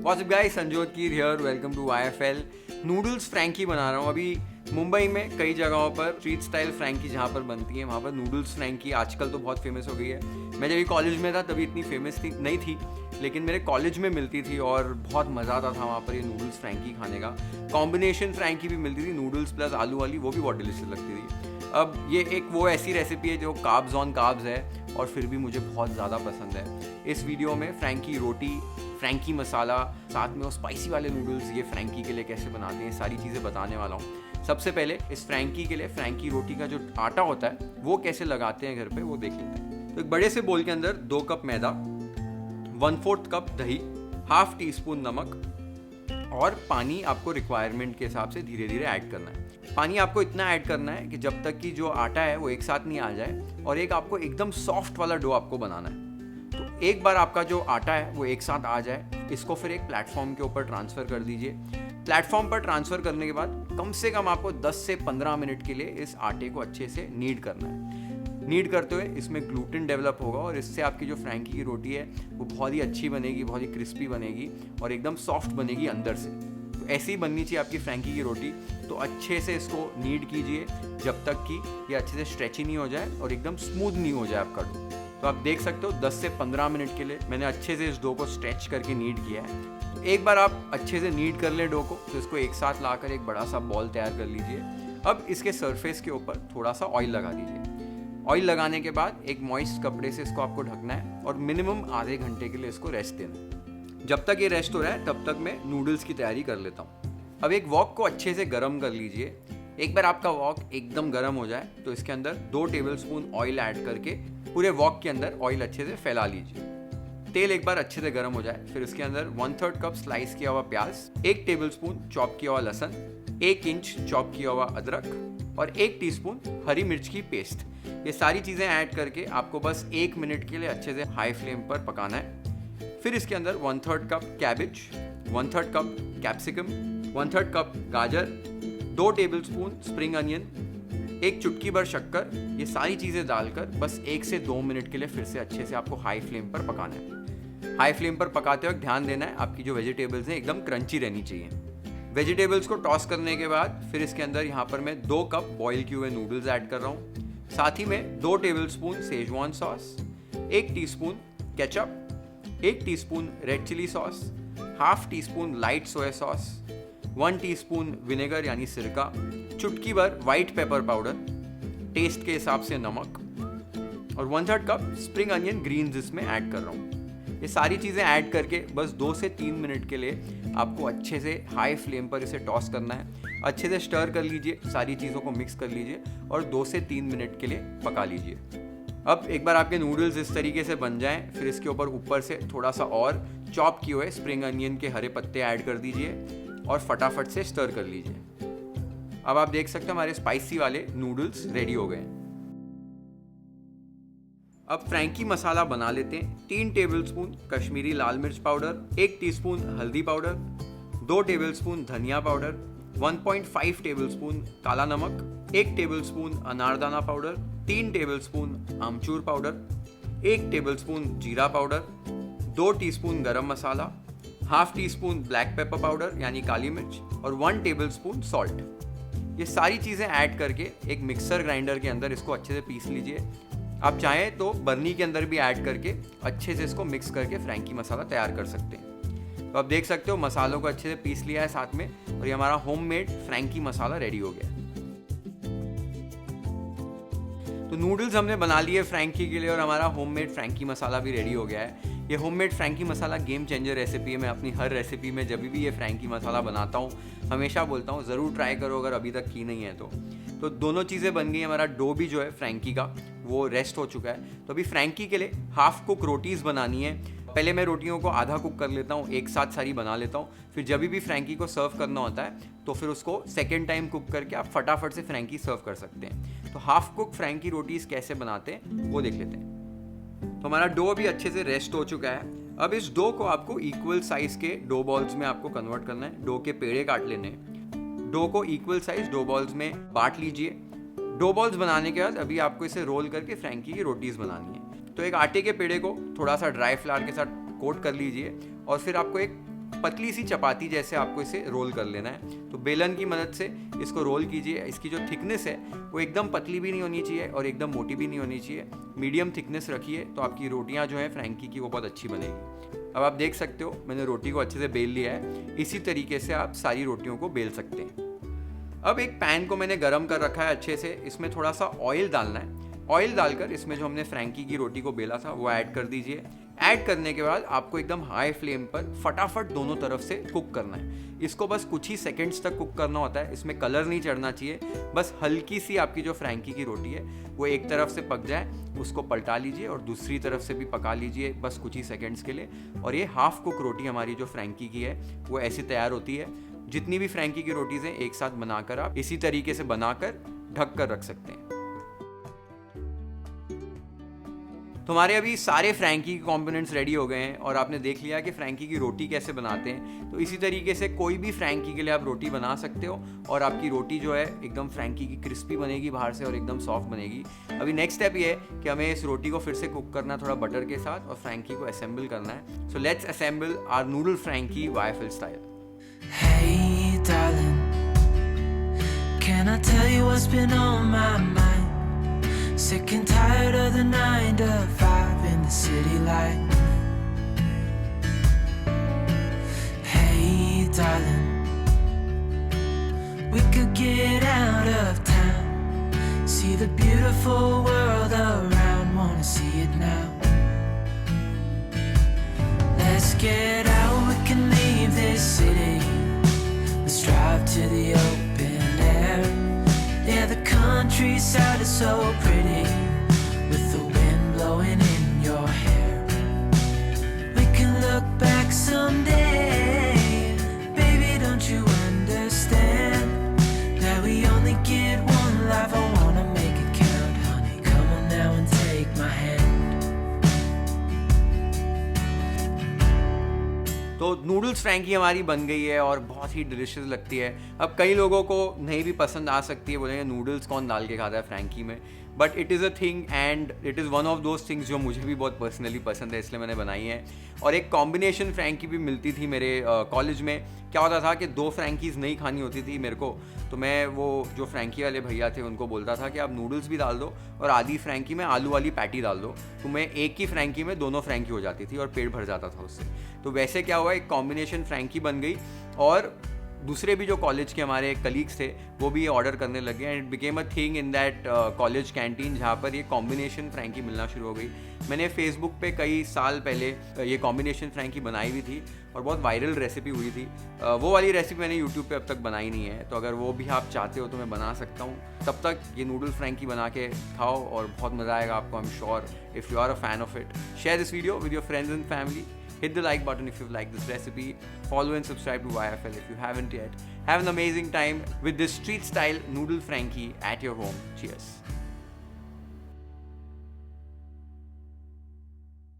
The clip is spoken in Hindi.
What's up guys, Sanjyot Keer here, welcome to YFL। Noodles frankie बना रहा हूँ। अभी मुंबई में कई जगहों पर स्ट्रीट स्टाइल फ्रैंकी जहाँ पर बनती है वहाँ पर नूडल्स फ्रैंकी आजकल तो बहुत फेमस हो गई है। मैं जब कॉलेज में था तभी इतनी फेमस नहीं थी, लेकिन मेरे कॉलेज में मिलती थी और बहुत मज़ा आता था वहाँ पर ये नूडल्स फ्रैंकी खाने का। कॉम्बिनेशन फ्रैंकी भी मिलती थी, नूडल्स प्लस आलू वाली, वो भी बहुत डिलीशियस लगती थी। अब ये एक वो ऐसी रेसिपी है जो कार्ब्स ऑन कार्ब्स है और फिर भी मुझे बहुत ज़्यादा पसंद है। इस वीडियो में फ्रैंकी रोटी, फ्रैंकी मसाला, साथ में वो स्पाइसी वाले नूडल्स ये फ्रैंकी के लिए कैसे बनाते हैं, सारी चीज़ें बताने वाला हूँ। सबसे पहले इस फ्रैंकी के लिए फ्रैंकी रोटी का जो आटा होता है वो कैसे लगाते हैं घर पे, वो देख लेते हैं। तो एक बड़े से बोल के अंदर 2 कप मैदा, 1/4 कप दही, ½ टीस्पून नमक और पानी आपको रिक्वायरमेंट के हिसाब से धीरे धीरे ऐड करना है। पानी आपको इतना ऐड करना है कि जब तक कि जो आटा है वो एक साथ नहीं आ जाए और एक आपको एकदम सॉफ्ट वाला डो आपको बनाना है। तो एक बार आपका जो आटा है वो एक साथ आ जाए, इसको फिर एक प्लेटफॉर्म के ऊपर ट्रांसफ़र कर दीजिए। प्लेटफॉर्म पर ट्रांसफ़र करने के बाद कम से कम आपको 10 से 15 मिनट के लिए इस आटे को अच्छे से नीड करना है। नीड करते हुए इसमें ग्लूटेन डेवलप होगा और इससे आपकी जो फ्रैंकी की रोटी है वो बहुत ही अच्छी बनेगी, बहुत ही क्रिस्पी बनेगी और एकदम सॉफ्ट बनेगी अंदर से। तो ऐसी ही बननी चाहिए आपकी फ्रैंकी की रोटी। तो अच्छे से इसको नीड कीजिए जब तक कि ये अच्छे से स्ट्रेची नहीं हो जाए और एकदम स्मूथ नहीं हो जाए आपका डो। तो आप देख सकते हो 10 से 15 मिनट के लिए मैंने अच्छे से इस डो को स्ट्रेच करके नीड किया है। तो एक बार आप अच्छे से नीड कर लें डो को, तो इसको एक साथ लाकर एक बड़ा सा बॉल तैयार कर लीजिए। अब इसके सरफेस के ऊपर थोड़ा सा ऑयल लगा दीजिए। ऑयल लगाने के बाद एक मॉइस्ट कपड़े से इसको आपको ढकना है और मिनिमम आधे घंटे के लिए इसको रेस्ट देना है। जब तक ये रेस्ट हो रहा है तब तक मैं नूडल्स की तैयारी कर लेता हूँ। अब एक वॉक को अच्छे से गर्म कर लीजिए। एक बार आपका वॉक एकदम गर्म हो जाए तो इसके अंदर 2 टेबलस्पून ऑयल ऐड करके पूरे वॉक के अंदर ऑयल अच्छे से फैला लीजिए। तेल एक बार अच्छे से गर्म हो जाए फिर इसके अंदर 1/3 कप स्लाइस किया हुआ प्याज, 1 टेबलस्पून चॉप किया हुआ लहसुन, 1 इंच चॉप किया हुआ अदरक और 1 टीस्पून हरी मिर्च की पेस्ट, ये सारी चीज़ें ऐड करके आपको बस 1 मिनट के लिए अच्छे से हाई फ्लेम पर पकाना है। फिर इसके अंदर 1/3 cup cabbage, 1/3 cup capsicum, 1/3 cup गाजर, 2 टेबलस्पून स्प्रिंग अनियन, 1 चुटकी भर शक्कर, ये सारी चीज़ें डालकर बस 1 से 2 मिनट के लिए फिर से अच्छे से आपको हाई फ्लेम पर पकाना है। हाई फ्लेम पर पकाते वक्त ध्यान देना है आपकी जो वेजिटेबल्स हैं एकदम क्रंची रहनी चाहिए। वेजिटेबल्स को टॉस करने के बाद फिर इसके अंदर यहाँ पर मैं 2 कप बॉयल किए हुए नूडल्स ऐड कर रहा हूँ। साथ ही में 2 tablespoon schezwan sauce, 1 teaspoon ketchup, 1 teaspoon red chilli sauce, ½ teaspoon light soya sauce, 1 teaspoon vinegar यानी सिरका, चुटकी भर व्हाइट पेपर पाउडर, टेस्ट के हिसाब से नमक और 1/3 कप स्प्रिंग अनियन ग्रीन्स इसमें ऐड कर रहा हूँ। ये सारी चीज़ें ऐड करके बस 2 से 3 मिनट के लिए आपको अच्छे से हाई फ्लेम पर इसे टॉस करना है। अच्छे से स्टर कर लीजिए, सारी चीज़ों को मिक्स कर लीजिए और 2 से 3 मिनट के लिए पका लीजिए। अब एक बार आपके नूडल्स इस तरीके से बन जाएं, फिर इसके ऊपर से थोड़ा सा और चॉप किए हुए स्प्रिंग अनियन के हरे पत्ते ऐड कर दीजिए और फटाफट से स्टर कर लीजिए। अब आप देख सकते हैं हमारे स्पाइसी वाले नूडल्स रेडी हो गए। अब फ्रैंकी मसाला बना लेते हैं। 3 टेबलस्पून कश्मीरी लाल मिर्च पाउडर, 1 टीस्पून हल्दी पाउडर, 2 टेबलस्पून धनिया पाउडर, 1.5 टेबलस्पून काला नमक, 1 टेबलस्पून अनारदाना पाउडर, 3 टेबलस्पून आमचूर पाउडर, 1 टेबलस्पून जीरा पाउडर, 2 टीस्पून गरम मसाला, ½ टीस्पून ब्लैक पेपर पाउडर यानी काली मिर्च और 1 टेबलस्पून सॉल्ट। ये सारी चीज़ें ऐड करके एक मिक्सर ग्राइंडर के अंदर इसको अच्छे से पीस लीजिए। आप चाहें तो बर्नी के अंदर भी ऐड करके अच्छे से इसको मिक्स करके फ्रैंकी मसाला तैयार कर सकते हैं। तो आप देख सकते हो मसालों को अच्छे से पीस लिया है साथ में और ये हमारा होममेड फ्रैंकी मसाला रेडी हो गया। तो नूडल्स हमने बना लिए फ्रैंकी के लिए और हमारा होममेड फ्रैंकी मसाला भी रेडी हो गया है। ये होममेड फ्रैंकी मसाला गेम चेंजर रेसिपी है। मैं अपनी हर रेसिपी में जब भी ये फ्रैंकी मसाला बनाता हूँ हमेशा बोलता हूँ ज़रूर ट्राई करो अगर अभी तक की नहीं है तो दोनों चीज़ें बन गई। हमारा डो भी जो है फ्रैंकी का वो रेस्ट हो चुका है। तो अभी फ्रैंकी के लिए ½ कुक रोटीज़ बनानी है। पहले मैं रोटियों को आधा कुक कर लेता हूँ, एक साथ सारी बना लेता हूँ। फिर जब भी फ्रैंकी को सर्व करना होता है तो फिर उसको सेकेंड टाइम कुक करके आप फटाफट से फ्रैंकी सर्व कर सकते हैं। तो ½ कुक फ्रैंकी रोटीज़ कैसे बनाते हैं वो देख लेते हैं। तो हमारा डो भी अच्छे से रेस्ट हो चुका है। अब इस डो को आपको इक्वल साइज के डो बॉल्स में आपको कन्वर्ट करना है। डो के पेड़े काट लेने हैं। डो को इक्वल साइज डो बॉल्स में बांट लीजिए। डो बॉल्स बनाने के बाद अभी आपको इसे रोल करके फ्रैंकी की रोटीज़ बनानी है। तो एक आटे के पेड़े को थोड़ा सा ड्राई फ्लावर के साथ कोट कर लीजिए और फिर आपको एक पतली सी चपाती जैसे आपको इसे रोल कर लेना है। तो बेलन की मदद से इसको रोल कीजिए। इसकी जो थिकनेस है वो एकदम पतली भी नहीं होनी चाहिए और एकदम मोटी भी नहीं होनी चाहिए, मीडियम थिकनेस रखिए, तो आपकी रोटियां जो है फ्रैंकी की वो बहुत अच्छी बनेगी। अब आप देख सकते हो मैंने रोटी को अच्छे से बेल लिया है। इसी तरीके से आप सारी रोटियों को बेल सकते हैं। अब एक पैन को मैंने गरम कर रखा है अच्छे से, इसमें थोड़ा सा ऑयल डालना है। ऑयल डालकर इसमें जो हमने फ्रैंकी की रोटी को बेला था वो ऐड कर दीजिए। ऐड करने के बाद आपको एकदम हाई फ्लेम पर फटाफट दोनों तरफ से कुक करना है। इसको बस कुछ ही सेकंड्स तक कुक करना होता है, इसमें कलर नहीं चढ़ना चाहिए। बस हल्की सी आपकी जो फ्रैंकी की रोटी है वो एक तरफ से पक जाए, उसको पलटा लीजिए और दूसरी तरफ से भी पका लीजिए बस कुछ ही सेकंड्स के लिए। और ये हाफ कुक रोटी हमारी जो फ्रैंकी की है वो ऐसी तैयार होती है। जितनी भी फ्रैंकी की रोटीज़ हैं एक साथ बनाकर आप इसी तरीके से बनाकर ढक कर रख सकते हैं। तो हमारे अभी सारे फ्रैंकी के कंपोनेंट्स रेडी हो गए हैं और आपने देख लिया कि फ्रैंकी की रोटी कैसे बनाते हैं। तो इसी तरीके से कोई भी फ्रैंकी के लिए आप रोटी बना सकते हो और आपकी रोटी जो है एकदम फ्रैंकी की क्रिस्पी बनेगी बाहर से और एकदम सॉफ्ट बनेगी। अभी नेक्स्ट स्टेप ये है कि हमें इस रोटी को फिर से कुक करना है थोड़ा बटर के साथ और फ्रैंकी को असेंबल करना है। So let's assemble our noodle frankie YFL style. Hey darling, can I tell you what's been on my mind? Sick and tired of the 9 to 5 in the city life. Hey darling, we could get out of town, see the beautiful world around, wanna see it now. Let's get out, we can leave this city. Let's drive to the open air. Yeah, the countryside is so pretty, with the wind blowing in your hair. We can look back someday. Baby, don't you understand that we only get one life? I wanna make it count, honey. Come on now and take my hand. तो नूडल्स फ्रैंकी हमारी बन गई है और बहुत ही डिलिशियस लगती है। अब कई लोगों को नहीं भी पसंद आ सकती है, बोलेंगे नूडल्स कौन डाल के खाता है फ्रैंकी में, but it is a thing and it is one of those things जो मुझे भी बहुत पर्सनली पसंद है, इसलिए मैंने बनाई है। और एक कॉम्बिनेशन फ्रैंकी भी मिलती थी मेरे कॉलेज में। क्या होता था कि 2 फ्रैंकीज़ नहीं खानी होती थी मेरे को, तो मैं वो जो फ्रैंकी वाले भैया थे उनको बोलता था कि आप नूडल्स भी डाल दो और आधी फ्रैंकी में आलू वाली पैटी डाल दो, तो मैं एक ही फ्रैंकी में दोनों फ्रैंकी हो जाती थी और पेट भर जाता था उससे। तो वैसे क्या हुआ, एक कॉम्बिनेशन फ्रैंकी बन गई और दूसरे भी जो कॉलेज के हमारे कलीग्स थे वो भी ये ऑर्डर करने लगे and it became a thing in that college canteen, जहाँ पर ये कॉम्बिनेशन फ्रैंकी मिलना शुरू हो गई। मैंने फेसबुक पे कई साल पहले ये कॉम्बिनेशन फ्रैंकी बनाई हुई थी और बहुत वायरल रेसिपी हुई थी। वो वाली रेसिपी मैंने यूट्यूब पे अब तक बनाई नहीं है, तो अगर वो भी आप चाहते हो तो मैं बना सकता हूँ। तब तक ये नूडल फ्रैंकी बना के खाओ और बहुत मज़ा आएगा आपको। I am sure if you are a fan of it, share this video with your friends and family. Hit the like button if you like this recipe. Follow and subscribe to YFL if you haven't yet. Have an amazing time with this street style noodle Frankie at your home. Cheers.